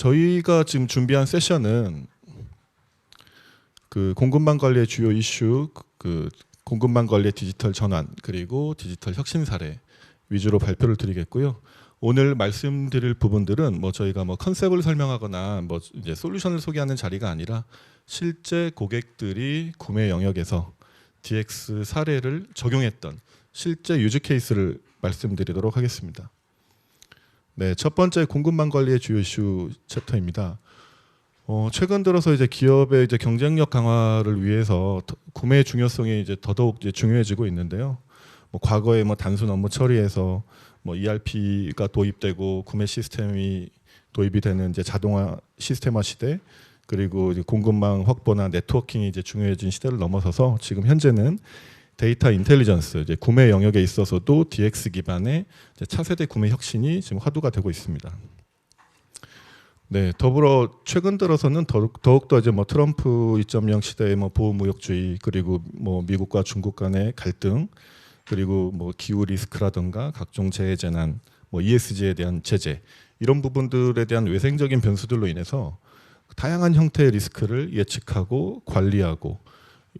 저희가 지금 준비한 세션은 그 공급망 관리의 주요 이슈, 그 공급망 관리의 디지털 전환 그리고 디지털 혁신 사례 위주로 발표를 드리겠고요. 오늘 말씀드릴 부분들은 뭐 저희가 뭐 컨셉을 설명하거나 뭐 이제 솔루션을 소개하는 자리가 아니라 실제 고객들이 구매 영역에서 DX 사례를 적용했던 실제 유즈 케이스를 말씀드리도록 하겠습니다. 네, 첫 번째 공급망 관리의 주요 이슈 챕터입니다. 최근 들어서 이제 기업의 이제 경쟁력 강화를 위해서 구매의 중요성이 이제 더더욱 이제 중요해지고 있는데요. 뭐 과거에 뭐 단순 업무 처리에서 뭐 ERP가 도입되고 구매 시스템이 도입이 되는 이제 자동화 시스템화 시대, 그리고 이제 공급망 확보나 네트워킹이 이제 중요해진 시대를 넘어서서 지금 현재는 데이터 인텔리전스, 이제 구매 영역에 있어서도 DX 기반의 이제 차세대 구매 혁신이 지금 화두가 되고 있습니다. 네, 더불어 최근 들어서는 더욱더 이제 뭐 트럼프 2.0 시대의 뭐 보호무역주의, 그리고 뭐 미국과 중국 간의 갈등, 그리고 뭐 기후 리스크라든가 각종 재해 재난, 뭐 ESG에 대한 제재, 이런 부분들에 대한 외생적인 변수들로 인해서 다양한 형태의 리스크를 예측하고 관리하고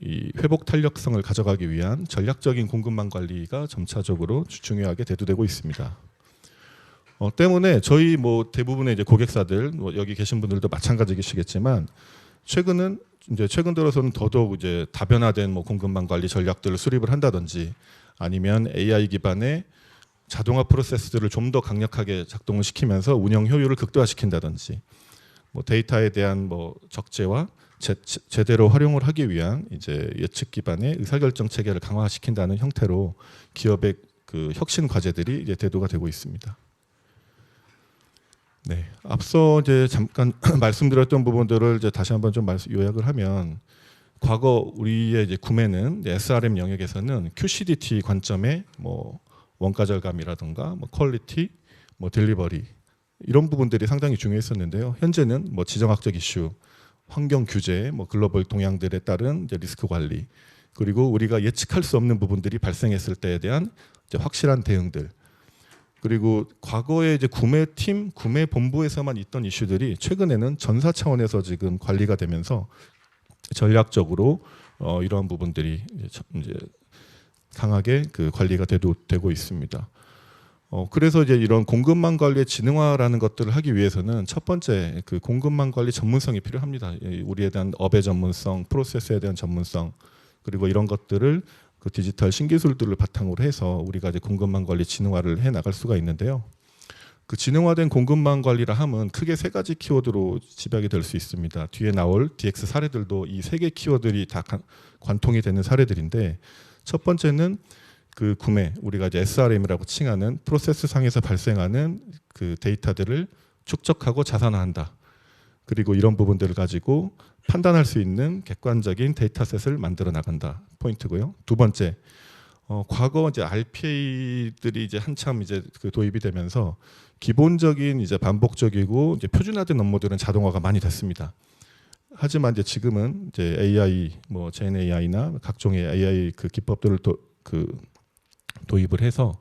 이 회복 탄력성을 가져가기 위한 전략적인 공급망 관리가 점차적으로 중요하게 대두되고 있습니다. 때문에 저희 뭐 대부분의 이제 고객사들, 뭐 여기 계신 분들도 마찬가지시겠지만 최근 들어서는 더더욱 이제 다변화된 뭐 공급망 관리 전략들을 수립을 한다든지, 아니면 AI 기반의 자동화 프로세스들을 좀 더 강력하게 작동을 시키면서 운영 효율을 극대화시킨다든지, 뭐 데이터에 대한 뭐 적재와 제대로 활용을 하기 위한 이제 예측 기반의 의사결정 체계를 강화시킨다는 형태로 기업의 그 혁신 과제들이 이제 대두가 되고 있습니다. 네, 앞서 이제 잠깐 말씀드렸던 부분들을 이제 다시 한번 좀 요약을 하면, 과거 우리의 이제 구매는 SRM 영역에서는 QCDT 관점의 뭐 원가 절감이라든가 뭐 퀄리티, 뭐 딜리버리, 이런 부분들이 상당히 중요했었는데요. 현재는 뭐 지정학적 이슈, 환경 규제, 뭐 글로벌 동향들에 따른 이제 리스크 관리, 그리고 우리가 예측할 수 없는 부분들이 발생했을 때에 대한 이제 확실한 대응들, 그리고 과거에 이제 구매팀, 구매본부에서만 있던 이슈들이 최근에는 전사 차원에서 지금 관리가 되면서 전략적으로 이러한 부분들이 이제 강하게 그 관리가 되고 있습니다. 그래서 이제 이런 공급망 관리의 지능화라는 것들을 하기 위해서는 첫 번째 그 공급망 관리 전문성이 필요합니다. 우리에 대한 업의 전문성, 프로세스에 대한 전문성, 그리고 이런 것들을 그 디지털 신기술들을 바탕으로 해서 우리가 이제 공급망 관리 지능화를 해 나갈 수가 있는데요. 그 지능화된 공급망 관리라 함은 크게 세 가지 키워드로 집약이 될 수 있습니다. 뒤에 나올 DX 사례들도 이 세 개 키워드들이 다 관통이 되는 사례들인데, 첫 번째는 그 구매, 우리가 이제 SRM이라고 칭하는 프로세스 상에서 발생하는 그 데이터들을 축적하고 자산화한다. 그리고 이런 부분들을 가지고 판단할 수 있는 객관적인 데이터셋을 만들어 나간다. 포인트고요. 두 번째, 과거 이제 RPA들이 이제 한참 이제 그 도입이 되면서 기본적인 이제 반복적이고 이제 표준화된 업무들은 자동화가 많이 됐습니다. 하지만 이제 지금은 이제 AI, 뭐 Gen AI나 각종의 AI 그 기법들을 도입을 해서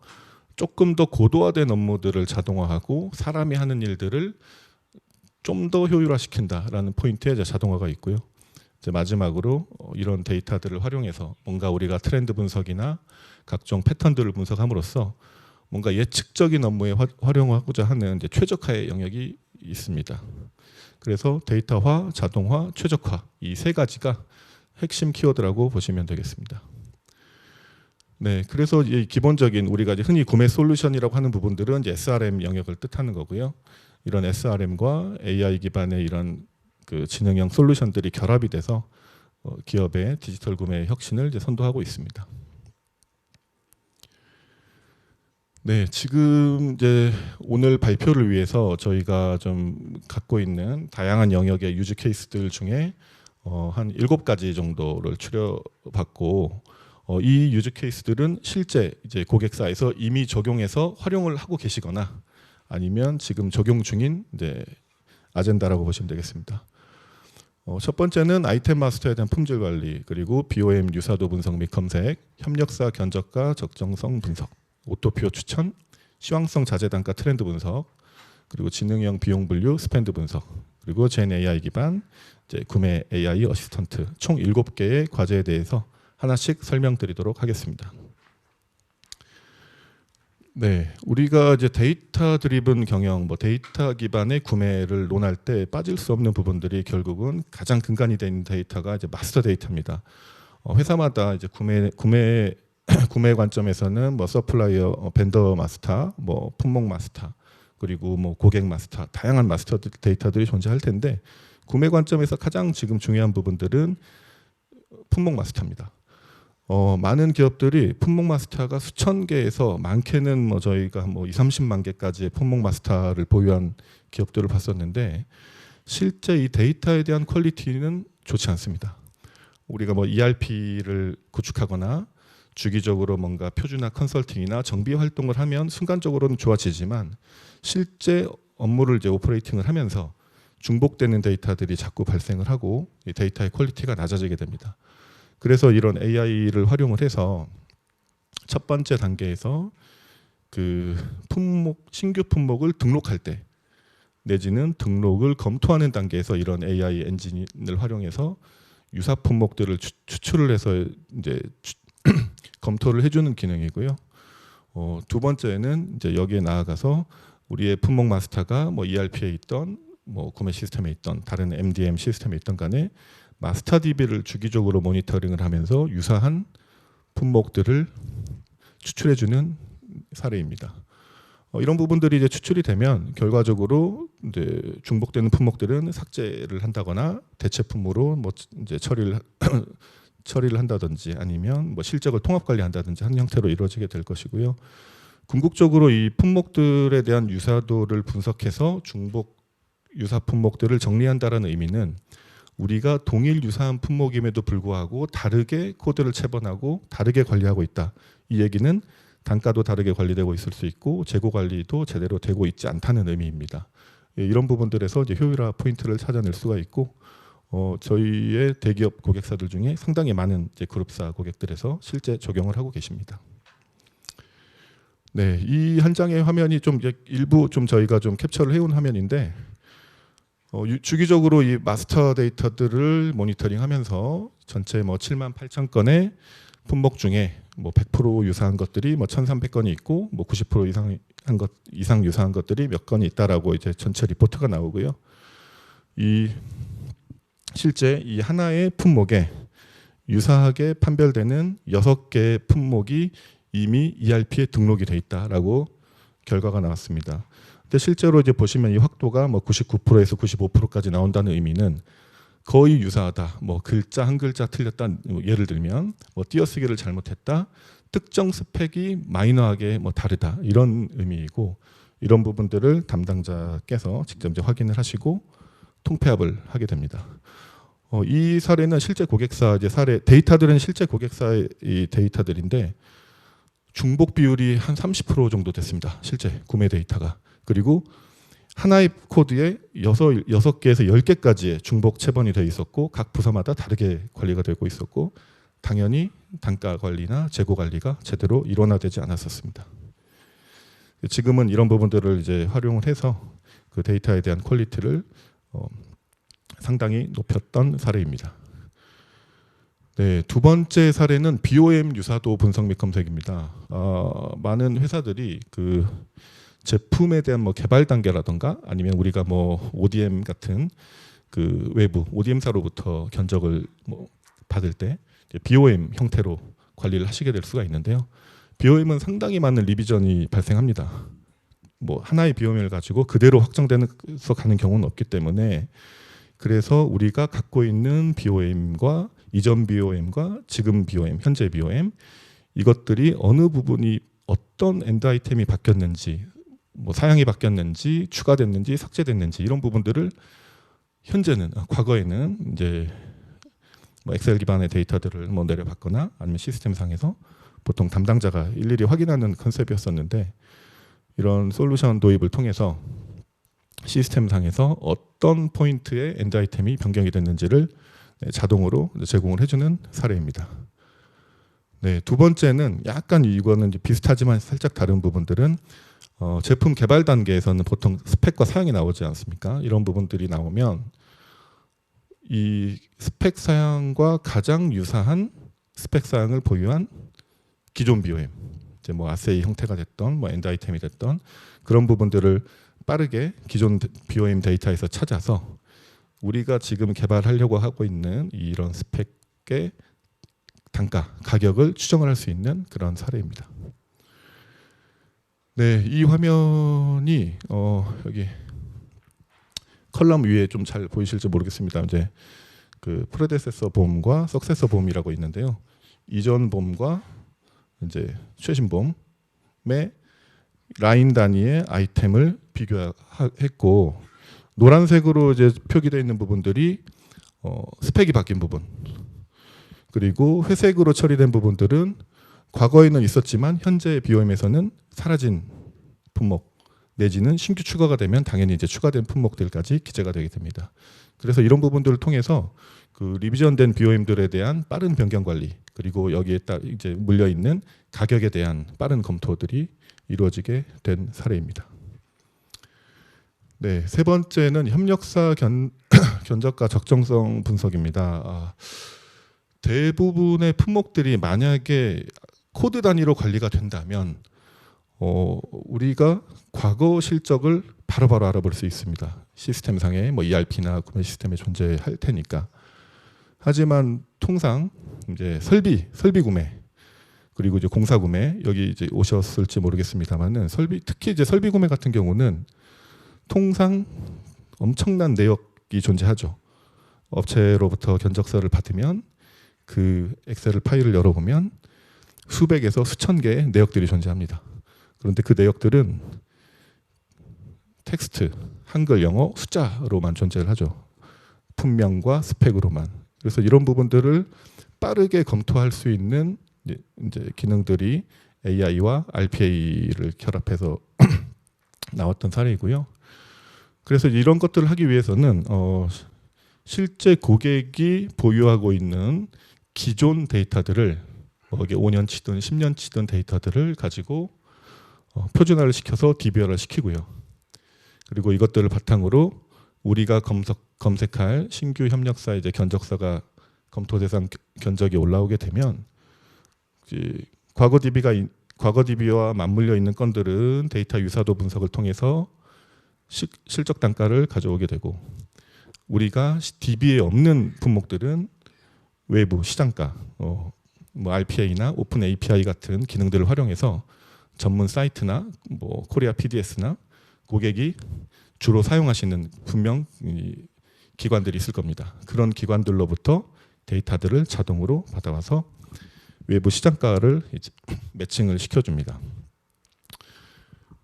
조금 더 고도화된 업무들을 자동화하고 사람이 하는 일들을 좀 더 효율화시킨다라는 포인트에 이제 자동화가 있고요. 이제 마지막으로 이런 데이터들을 활용해서 뭔가 우리가 트렌드 분석이나 각종 패턴들을 분석함으로써 뭔가 예측적인 업무에 활용하고자 하는 이제 최적화의 영역이 있습니다. 그래서 데이터화, 자동화, 최적화, 이 세 가지가 핵심 키워드라고 보시면 되겠습니다. 네, 그래서 이 기본적인 우리가 이제 흔히 구매 솔루션이라고 하는 부분들은 이제 SRM 영역을 뜻하는 거고요. 이런 SRM과 AI 기반의 이런 그 지능형 솔루션들이 결합이 돼서 기업의 디지털 구매 혁신을 이제 선도하고 있습니다. 네, 지금 이제 오늘 발표를 위해서 저희가 좀 갖고 있는 다양한 영역의 유즈 케이스들 중에 한 7가지 정도를 추려봤고, 이 유즈 케이스들은 실제 이제 고객사에서 이미 적용해서 활용을 하고 계시거나 아니면 지금 적용 중인 이제 아젠다라고 보시면 되겠습니다. 첫 번째는 아이템 마스터에 대한 품질 관리, 그리고 BOM 유사도 분석 및 검색, 협력사 견적과 적정성 분석, 오토표 추천, 시황성 자재 단가 트렌드 분석, 그리고 지능형 비용 분류, 스펜드 분석, 그리고 젠 AI 기반 이제 구매 AI 어시스턴트 총 7개의 과제에 대해서 하나씩 설명드리도록 하겠습니다. 네, 우리가 이제 데이터 드리븐 경영, 뭐 데이터 기반의 구매를 논할 때 빠질 수 없는 부분들이 결국은 가장 근간이 되는 데이터가 이제 마스터 데이터입니다. 회사마다 이제 구매 관점에서는 뭐 서플라이어, 벤더 마스터, 뭐 품목 마스터, 그리고 뭐 고객 마스터, 다양한 마스터 데이터들이 존재할 텐데 구매 관점에서 가장 지금 중요한 부분들은 품목 마스터입니다. 많은 기업들이 품목 마스터가 수천 개에서 많게는 뭐 저희가 뭐 20-30만 개까지의 품목 마스터를 보유한 기업들을 봤었는데 실제 이 데이터에 대한 퀄리티는 좋지 않습니다. 우리가 뭐 ERP를 구축하거나 주기적으로 뭔가 표준화 컨설팅이나 정비 활동을 하면 순간적으로는 좋아지지만 실제 업무를 이제 오퍼레이팅을 하면서 중복되는 데이터들이 자꾸 발생을 하고 이 데이터의 퀄리티가 낮아지게 됩니다. 그래서 이런 AI를 활용을 해서 첫 번째 단계에서 그 신규 품목을 등록할 때 내지는 등록을 검토하는 단계에서 이런 AI 엔진을 활용해서 유사 품목들을 추출을 해서 이제 검토를 해주는 기능이고요. 두 번째는 이제 여기에 나아가서 우리의 품목 마스터가 뭐 ERP에 있던 뭐 구매 시스템에 있던 다른 MDM 시스템에 있던 간에 마스터 DB를 주기적으로 모니터링을 하면서 유사한 품목들을 추출해주는 사례입니다. 이런 부분들이 이제 추출이 되면 결과적으로 이제 중복되는 품목들은 삭제를 한다거나 대체품으로 뭐 이제 처리를 한다든지 아니면 뭐 실적을 통합 관리한다든지 한 형태로 이루어지게 될 것이고요. 궁극적으로 이 품목들에 대한 유사도를 분석해서 중복 유사 품목들을 정리한다라는 의미는 우리가 동일 유사한 품목임에도 불구하고 다르게 코드를 체번하고 다르게 관리하고 있다. 이 얘기는 단가도 다르게 관리되고 있을 수 있고 재고 관리도 제대로 되고 있지 않다는 의미입니다. 이런 부분들에서 이제 효율화 포인트를 찾아낼 수가 있고 저희의 대기업 고객사들 중에 상당히 많은 이제 그룹사 고객들에서 실제 적용을 하고 계십니다. 네, 이 한 장의 화면이 좀 일부 좀 저희가 좀 캡처를 해온 화면인데 주기적으로 이 마스터 데이터들을 모니터링하면서 전체 뭐 78,000건의 품목 중에 뭐 100% 유사한 것들이 뭐 1,300건이 있고 뭐 90% 이상 유사한 것들이 몇 건이 있다라고 이제 전체 리포트가 나오고요. 실제 이 하나의 품목에 유사하게 판별되는 6개의 품목이 이미 ERP에 등록이 돼 있다라고 결과가 나왔습니다. 근데 실제로 이제 보시면 이 확도가 뭐 99%에서 95%까지 나온다는 의미는 거의 유사하다. 뭐 글자 한 글자 틀렸다. 예를 들면 뭐 띄어쓰기를 잘못했다. 특정 스펙이 마이너하게 뭐 다르다. 이런 의미이고 이런 부분들을 담당자께서 직접 이제 확인을 하시고 통폐합을 하게 됩니다. 이 사례는 실제 고객사 이제 데이터들은 실제 고객사의 이 데이터들인데 중복 비율이 한 30% 정도 됐습니다. 실제 구매 데이터가. 그리고 하나의 코드에 6개에서 10개까지의 중복 체번이 되어 있었고 각 부서마다 다르게 관리가 되고 있었고 당연히 단가 관리나 재고 관리가 제대로 일원화되지 않았었습니다. 지금은 이런 부분들을 이제 활용을 해서 그 데이터에 대한 퀄리티를 상당히 높였던 사례입니다. 네, 두 번째 사례는 BOM 유사도 분석 및 검색입니다. 많은 회사들이 그 제품에 대한 뭐 개발 단계라던가 아니면 우리가 뭐 ODM 같은 그 외부 ODM사로부터 견적을 뭐 받을 때 BOM 형태로 관리를 하시게 될 수가 있는데요. BOM은 상당히 많은 리비전이 발생합니다. 뭐 하나의 BOM을 가지고 그대로 확정돼서 가는 경우는 없기 때문에 그래서 우리가 갖고 있는 BOM과 이전 BOM과 지금 BOM, 현재 BOM 이것들이 어느 부분이 어떤 엔드 아이템이 바뀌었는지 뭐 사양이 바뀌었는지 추가됐는지 삭제됐는지 이런 부분들을 과거에는 이제 뭐 엑셀 기반의 데이터들을 뭐 내려받거나 아니면 시스템상에서 보통 담당자가 일일이 확인하는 컨셉이었었는데 이런 솔루션 도입을 통해서 시스템상에서 어떤 포인트에 엔드 아이템이 변경이 됐는지를 자동으로 제공을 해주는 사례입니다. 네, 두 번째는 약간 이거는 비슷하지만 살짝 다른 부분들은 제품 개발 단계에서는 보통 스펙과 사양이 나오지 않습니까? 이런 부분들이 나오면 이 스펙 사양과 가장 유사한 스펙 사양을 보유한 기존 BOM, 이제 뭐 아세이 형태가 됐던 뭐 엔드 아이템이 됐던 그런 부분들을 빠르게 기존 BOM 데이터에서 찾아서 우리가 지금 개발하려고 하고 있는 이런 스펙의 단가, 가격을 추정을 할 수 있는 그런 사례입니다. 네, 이 화면이 여기 컬럼 위에 좀 잘 보이실지 모르겠습니다. 이제 그 프레데세서 봄과 석세서 봄이라고 있는데요. 이전 봄과 이제 최신 봄의 라인 단위의 아이템을 비교했고, 노란색으로 이제 표기되어 있는 부분들이 스펙이 바뀐 부분, 그리고 회색으로 처리된 부분들은 과거에는 있었지만 현재 BOM에서는 사라진 품목 내지는 신규 추가가 되면 당연히 이제 추가된 품목들까지 기재가 되게 됩니다. 그래서 이런 부분들을 통해서 그 리비전된 BOM들에 대한 빠른 변경 관리, 그리고 여기에 딱 이제 물려 있는 가격에 대한 빠른 검토들이 이루어지게 된 사례입니다. 네, 세 번째는 협력사 견적과 적정성 분석입니다. 대부분의 품목들이 만약에 코드 단위로 관리가 된다면 우리가 과거 실적을 바로바로 알아볼 수 있습니다. 시스템상에 뭐 ERP나 구매 시스템에 존재할 테니까. 하지만 통상 이제 설비 구매, 그리고 이제 공사 구매, 여기 이제 오셨을지 모르겠습니다만은 특히 이제 설비 구매 같은 경우는 통상 엄청난 내역이 존재하죠. 업체로부터 견적서를 받으면 그 엑셀 파일을 열어보면 수백에서 수천 개의 내역들이 존재합니다. 그런데 그 내역들은 텍스트, 한글, 영어, 숫자로만 존재를 하죠. 품명과 스펙으로만. 그래서 이런 부분들을 빠르게 검토할 수 있는 이제 기능들이 AI와 RPA를 결합해서 나왔던 사례이고요. 그래서 이런 것들을 하기 위해서는 실제 고객이 보유하고 있는 기존 데이터들을 이게 5년치든 10년치든 데이터들을 가지고 표준화를 시켜서 DB화를 시키고요. 그리고 이것들을 바탕으로 우리가 검색할 신규 협력사 이제 견적서가 검토 대상 견적이 올라오게 되면 과거 DB와 맞물려 있는 건들은 데이터 유사도 분석을 통해서 실적 단가를 가져오게 되고, 우리가 DB에 없는 품목들은 외부 시장가, 뭐 RPA나 오픈 API 같은 기능들을 활용해서 전문 사이트나 뭐 코리아 PDS나 고객이 주로 사용하시는 분명 기관들이 있을 겁니다. 그런 기관들로부터 데이터들을 자동으로 받아와서 외부 시장가를 이제 매칭을 시켜줍니다.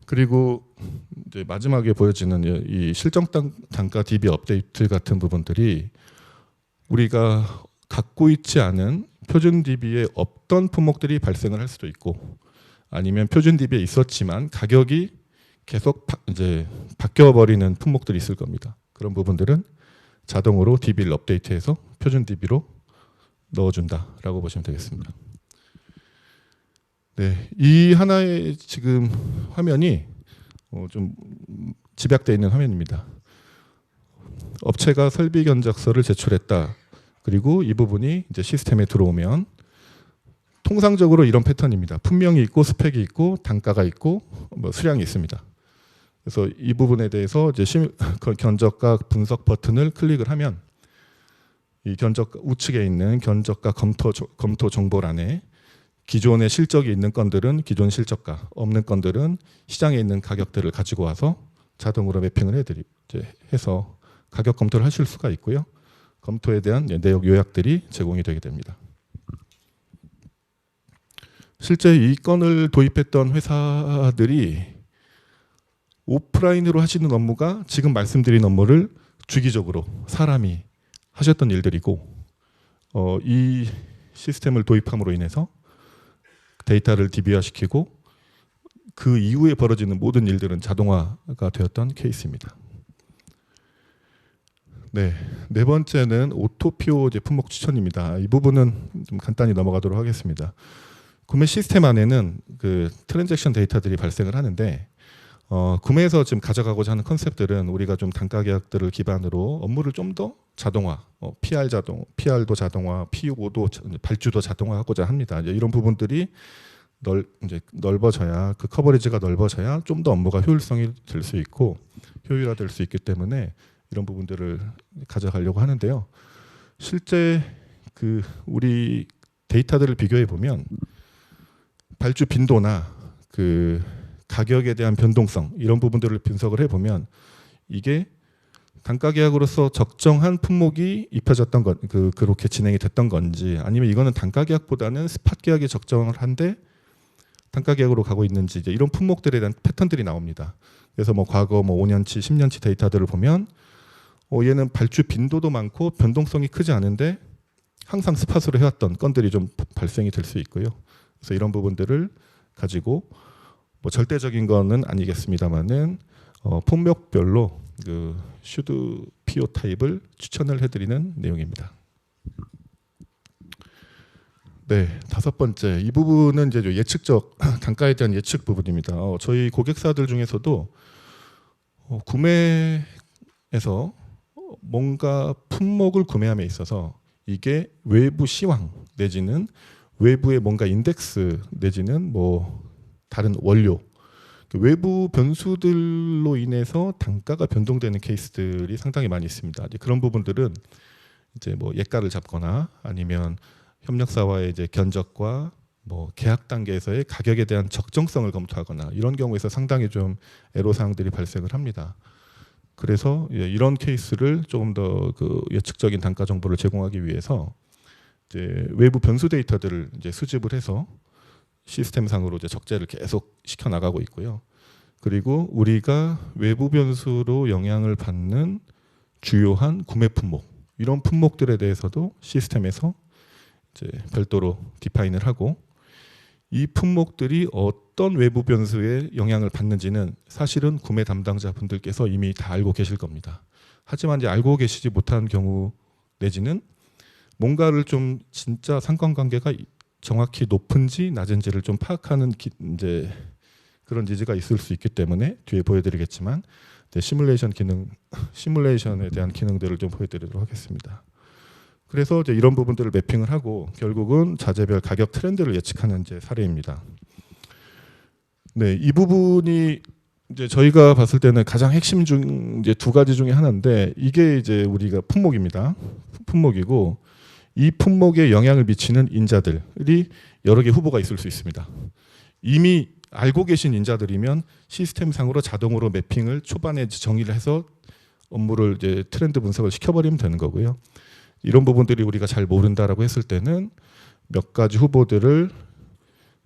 그리고 이제 마지막에 보여지는 이 실적 단가 DB 업데이트 같은 부분들이 우리가 갖고 있지 않은 표준 DB에 없던 품목들이 발생을 할 수도 있고, 아니면 표준 DB에 있었지만 가격이 계속 이제 바뀌어 버리는 품목들이 있을 겁니다. 그런 부분들은 자동으로 DB를 업데이트해서 표준 DB로 넣어준다라고 보시면 되겠습니다. 네, 이 하나의 지금 화면이 좀 집약되어 있는 화면입니다. 업체가 설비 견적서를 제출했다. 그리고 이 부분이 이제 시스템에 들어오면 통상적으로 이런 패턴입니다. 품명이 있고 스펙이 있고 단가가 있고 뭐 수량이 있습니다. 그래서 이 부분에 대해서 이제 견적가 분석 버튼을 클릭을 하면 이 견적 우측에 있는 견적가 검토 정보란에 기존의 실적이 있는 건들은 기존 실적가, 없는 건들은 시장에 있는 가격들을 가지고 와서 자동으로 매핑을 해서 가격 검토를 하실 수가 있고요. 검토에 대한 내역 요약들이 제공이 되게 됩니다. 실제 이 건을 도입했던 회사들이 오프라인으로 하시는 업무가 지금 말씀드린 업무를 주기적으로 사람이 하셨던 일들이고, 이 시스템을 도입함으로 인해서 데이터를 DB화시키고 그 이후에 벌어지는 모든 일들은 자동화가 되었던 케이스입니다. 네, 네 번째는 오토PO 품목 추천입니다. 이 부분은 좀 간단히 넘어가도록 하겠습니다. 구매 시스템 안에는 그 트랜잭션 데이터들이 발생을 하는데 구매해서 지금 가져가고자 하는 컨셉들은 우리가 좀 단가 계약들을 기반으로 업무를 좀 더 자동화, PR도 자동화, PO도 발주도 자동화하고자 합니다. 이제 이런 부분들이 이제 넓어져야, 그 커버리지가 넓어져야 좀 더 업무가 효율성이 될 수 있고 효율화될 수 있기 때문에 이런 부분들을 가져가려고 하는데요. 실제 그 우리 데이터들을 비교해 보면 발주 빈도나 그 가격에 대한 변동성 이런 부분들을 분석을 해보면 이게 단가 계약으로서 적정한 품목이 입혀졌던 것, 그렇게 진행이 됐던 건지 아니면 이거는 단가 계약보다는 스팟 계약이 적정을 한데 단가 계약으로 가고 있는지 이제 이런 품목들에 대한 패턴들이 나옵니다. 그래서 뭐 과거 뭐 5년치, 10년치 데이터들을 보면 얘는 발주 빈도도 많고 변동성이 크지 않은데 항상 스팟으로 해왔던 건들이 좀 발생이 될 수 있고요. 그래서 이런 부분들을 가지고 뭐 절대적인 거는 아니겠습니다만은 품목별로 그 슈드 PO 타입을 추천을 해드리는 내용입니다. 네, 다섯 번째 이 부분은 이제 예측적 단가에 대한 예측 부분입니다. 저희 고객사들 중에서도 구매에서 뭔가 품목을 구매함에 있어서 이게 외부 시황 내지는 외부의 뭔가 인덱스 내지는 뭐 다른 원료 외부 변수들로 인해서 단가가 변동되는 케이스들이 상당히 많이 있습니다. 이제 그런 부분들은 이제 뭐 예가를 잡거나 아니면 협력사와의 이제 견적과 뭐 계약 단계에서의 가격에 대한 적정성을 검토하거나 이런 경우에서 상당히 좀 애로 사항들이 발생을 합니다. 그래서 이런 케이스를 조금 더 그 예측적인 단가 정보를 제공하기 위해서 이제 외부 변수 데이터들을 이제 수집을 해서 시스템상으로 이제 적재를 계속 시켜 나가고 있고요. 그리고 우리가 외부 변수로 영향을 받는 주요한 구매 품목 이런 품목들에 대해서도 시스템에서 이제 별도로 디파인을 하고 이 품목들이 어떤 외부 변수에 영향을 받는지는 사실은 구매 담당자분들께서 이미 다 알고 계실 겁니다. 하지만 이제 알고 계시지 못한 경우 내지는 뭔가를 좀 진짜 상관관계가 정확히 높은지 낮은지를 좀 파악하는 이제 그런 니즈가 있을 수 있기 때문에 뒤에 보여드리겠지만 시뮬레이션에 대한 기능들을 좀 보여드리도록 하겠습니다. 그래서 이제 이런 부분들을 매핑을 하고 결국은 자재별 가격 트렌드를 예측하는 이제 사례입니다. 네, 이 부분이 이제 저희가 봤을 때는 가장 핵심 중 이제 두 가지 중에 하나인데 이게 이제 우리가 품목입니다. 품목이고 이 품목에 영향을 미치는 인자들이 여러 개 후보가 있을 수 있습니다. 이미 알고 계신 인자들이면 시스템상으로 자동으로 매핑을 초반에 정의를 해서 업무를 이제 트렌드 분석을 시켜버리면 되는 거고요. 이런 부분들이 우리가 잘 모른다라고 했을 때는 몇 가지 후보들을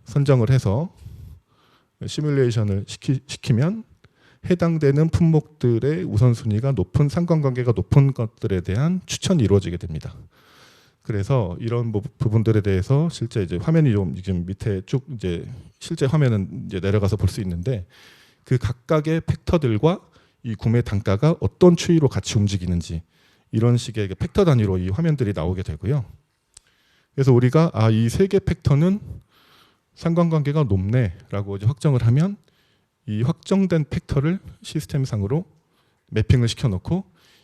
선정을 해서 시뮬레이션을 시키면 해당되는 품목들의 우선순위가 높은 상관관계가 높은 것들에 대한 추천이 이루어지게 됩니다. 그래서 이런 부분들에 대해서 실제 이제 화면이 좀 지금 밑에 쭉 이제 실제 화면은 이제 내려가서 볼 수 있는데 그 각각의 팩터들과 이 구매 단가가 어떤 추이로 같이 움직이는지 이런 식의 팩터 단위로 이 화면들이 나오게 되고요. 그래서 우리가 이 세 개 팩터는 상관관계가 높네라고 이제 확정을 하면 이 확정된 팩터를 시스템상으로 매핑을 시켜놓고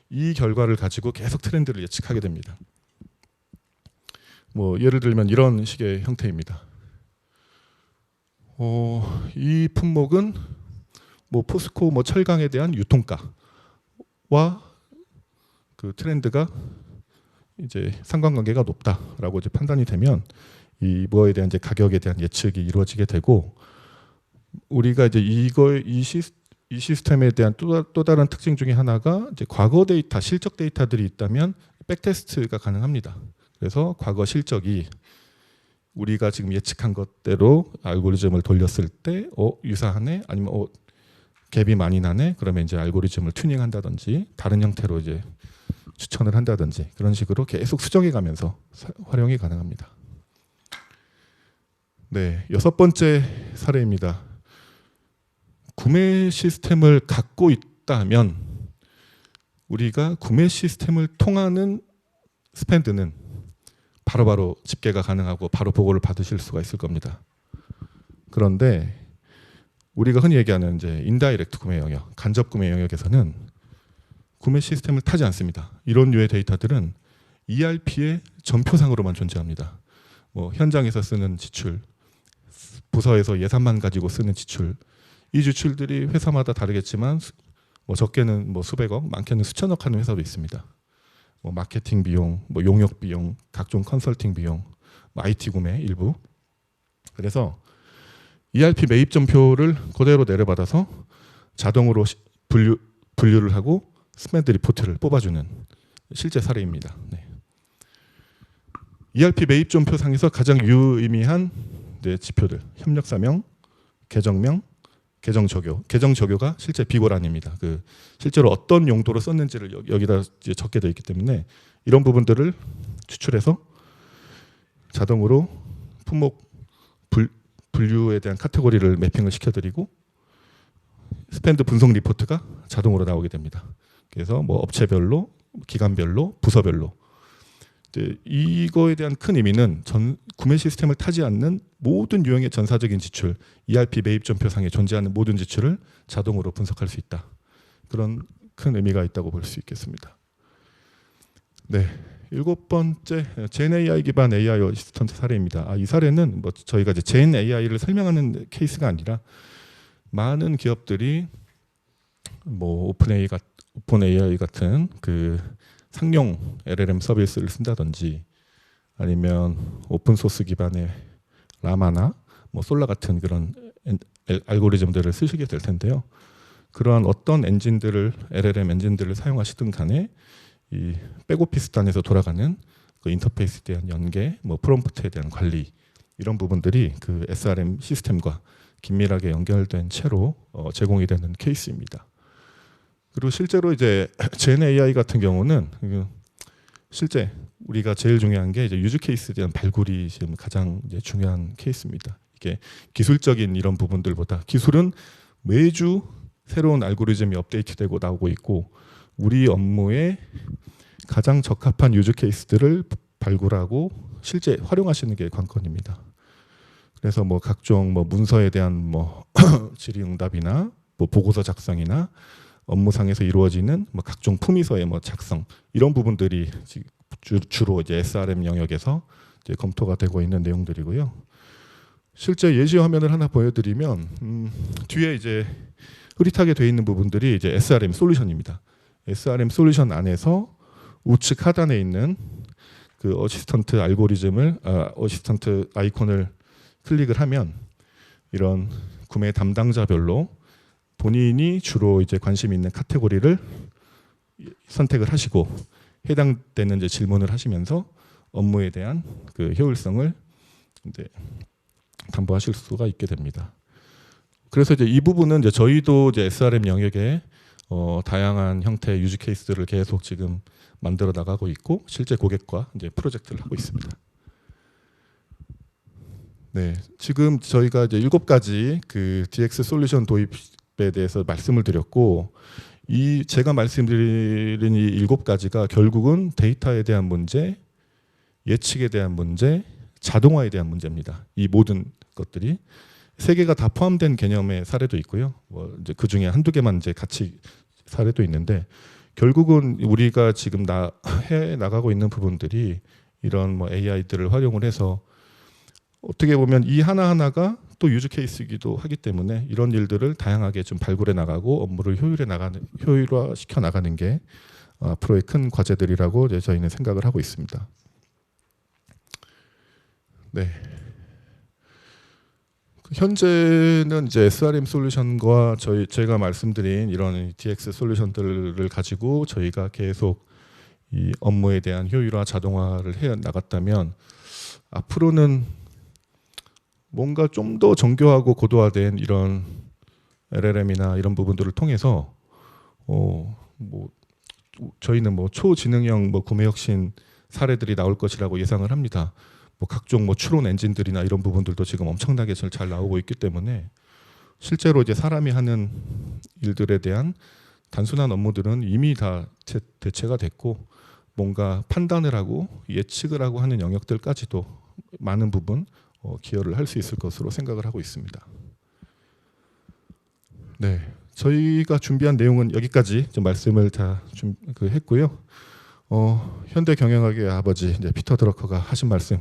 이 결과를 가지고 계속 트렌드를 예측하게 됩니다. 뭐 예를 들면 이런 식의 형태입니다. 이 품목은 뭐 포스코 뭐 철강에 대한 유통가와 그 트렌드가 이제 상관관계가 높다라고 이제 판단이 되면 이 뭐에 대한 이제 가격에 대한 예측이 이루어지게 되고 우리가 이제 이 시스템에 대한 또 다른 특징 중에 하나가 이제 과거 데이터, 실적 데이터들이 있다면 백테스트가 가능합니다. 그래서 과거 실적이 우리가 지금 예측한 것대로 알고리즘을 돌렸을 때 유사하네 아니면 갭이 많이 나네 그러면 이제 알고리즘을 튜닝한다든지 다른 형태로 이제 추천을 한다든지 그런 식으로 계속 수정해 가면서 활용이 가능합니다. 네, 여섯 번째 사례입니다. 구매 시스템을 갖고 있다면 우리가 구매 시스템을 통하는 스펜드는 바로바로 집계가 가능하고 바로 보고를 받으실 수가 있을 겁니다. 그런데 우리가 흔히 얘기하는 이제 인다이렉트 구매 영역, 간접 구매 영역에서는 구매 시스템을 타지 않습니다. 이런 류의 데이터들은 ERP의 전표상으로만 존재합니다. 뭐 현장에서 쓰는 지출, 부서에서 예산만 가지고 쓰는 지출, 이 지출들이 회사마다 다르겠지만 뭐 적게는 뭐 수백억, 많게는 수천억 하는 회사도 있습니다. 뭐 마케팅 비용, 뭐 용역 비용, 각종 컨설팅 비용, 뭐 IT 구매 일부. 그래서 ERP 매입 전표를 그대로 내려받아서 자동으로 분류를 하고 스펜드 리포트를 뽑아주는 실제 사례입니다. 네. ERP 매입 전표상에서 가장 유의미한 지표들, 협력사명, 계정명, 계정 적요. 계정 적요가 실제 비고란입니다. 실제로 어떤 용도로 썼는지를 여기다 적게 되어 있기 때문에 이런 부분들을 추출해서 자동으로 품목 분류에 대한 카테고리를 매핑을 시켜드리고 스펜드 분석 리포트가 자동으로 나오게 됩니다. 그래서 뭐 업체별로, 기관별로, 부서별로 이거에 대한 큰 의미는 구매 시스템을 타지 않는 모든 유형의 전사적인 지출, ERP 매입 전표상에 존재하는 모든 지출을 자동으로 분석할 수 있다. 그런 큰 의미가 있다고 볼 수 있겠습니다. 네, 7번째 젠 AI 기반 AI 어시스턴트 사례입니다. 이 사례는 뭐 저희가 이제 젠 AI를 설명하는 케이스가 아니라 많은 기업들이 뭐 오픈 AI 같은 상용 LLM 서비스를 쓴다든지 아니면 오픈 소스 기반의 라마나 뭐 솔라 같은 그런 알고리즘들을 쓰시게 될 텐데요. 그러한 어떤 LLM 엔진들을 사용하시든 간에 이 백오피스 단에서 돌아가는 그 인터페이스에 대한 연계, 뭐 프롬프트에 대한 관리 이런 부분들이 그 SRM 시스템과 긴밀하게 연결된 채로 제공이 되는 케이스입니다. 그리고 실제로 이제 젠 AI 같은 경우는 실제 우리가 제일 중요한 게 이제 유즈 케이스에 대한 발굴이 지금 가장 이제 중요한 케이스입니다. 이게 기술적인 이런 부분들보다 기술은 매주 새로운 알고리즘이 업데이트되고 나오고 있고 우리 업무에 가장 적합한 유즈 케이스들을 발굴하고 실제 활용하시는 게 관건입니다. 그래서 뭐 각종 뭐 문서에 대한 뭐 질의응답이나 뭐 보고서 작성이나 업무상에서 이루어지는 뭐 각종 품위서의 뭐 작성 이런 부분들이 주로 이제 SRM 영역에서 이제 검토가 되고 있는 내용들이고요. 실제 예시 화면을 하나 보여드리면 뒤에 이제 흐릿하게 되어 있는 부분들이 이제 SRM 솔루션입니다. SRM 솔루션 안에서 우측 하단에 있는 그 어시스턴트 어시스턴트 아이콘을 클릭을 하면 이런 구매 담당자별로 본인이 주로 이제 관심 있는 카테고리를 선택을 하시고 해당되는 이제 질문을 하시면서 업무에 대한 그 효율성을 이제 담보하실 수가 있게 됩니다. 그래서 이제 이 부분은 이제 저희도 이제 SRM 영역에 다양한 형태의 유즈 케이스들을 계속 지금 만들어 나가고 있고 실제 고객과 이제 프로젝트를 하고 있습니다. 네, 지금 저희가 이제 7가지 그 DX 솔루션 도입에 대해서 말씀을 드렸고 제가 말씀드린 이 7가지가 결국은 데이터에 대한 문제, 예측에 대한 문제, 자동화에 대한 문제입니다. 이 모든 것들이 3개가 다 포함된 개념의 사례도 있고요. 뭐 이제 그 중에 한두 개만 이제 같이 사례도 있는데 결국은 우리가 지금 해 나가고 있는 부분들이 이런 뭐 AI들을 활용을 해서 어떻게 보면 이 하나하나가 또 유즈 케이스이기도 하기 때문에 이런 일들을 다양하게 좀 발굴해 나가고 업무를 효율화시켜 나가는 게 앞으로의 큰 과제들이라고 이제 저희는 생각을 하고 있습니다. 네. 현재는 이제 SRM 솔루션과 제가 말씀드린 이런 DX 솔루션들을 가지고 저희가 계속 이 업무에 대한 효율화, 자동화를 해 나갔다면 앞으로는 뭔가 좀 더 정교하고 고도화된 이런 LLM이나 이런 부분들을 통해서 뭐 저희는 뭐 초지능형 뭐 구매 혁신 사례들이 나올 것이라고 예상을 합니다. 뭐 각종 뭐 추론 엔진들이나 이런 부분들도 지금 엄청나게 잘 나오고 있기 때문에 실제로 이제 사람이 하는 일들에 대한 단순한 업무들은 이미 다 대체가 됐고 뭔가 판단을 하고 예측을 하고 하는 영역들까지도 많은 부분 기여를 할 수 있을 것으로 생각을 하고 있습니다. 네, 저희가 준비한 내용은 여기까지 좀 말씀을 다 좀 했고요. 현대 경영학의 아버지 이제 피터 드러커가 하신 말씀.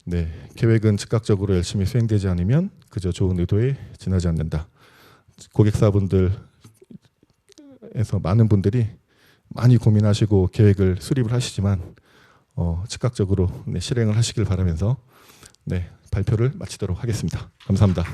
네, 계획은 즉각적으로 열심히 수행되지 않으면 그저 좋은 의도에 지나지 않는다. 고객사분들에서 많은 분들이 많이 고민하시고 계획을 수립을 하시지만 즉각적으로 실행을 하시길 바라면서 발표를 마치도록 하겠습니다. 감사합니다.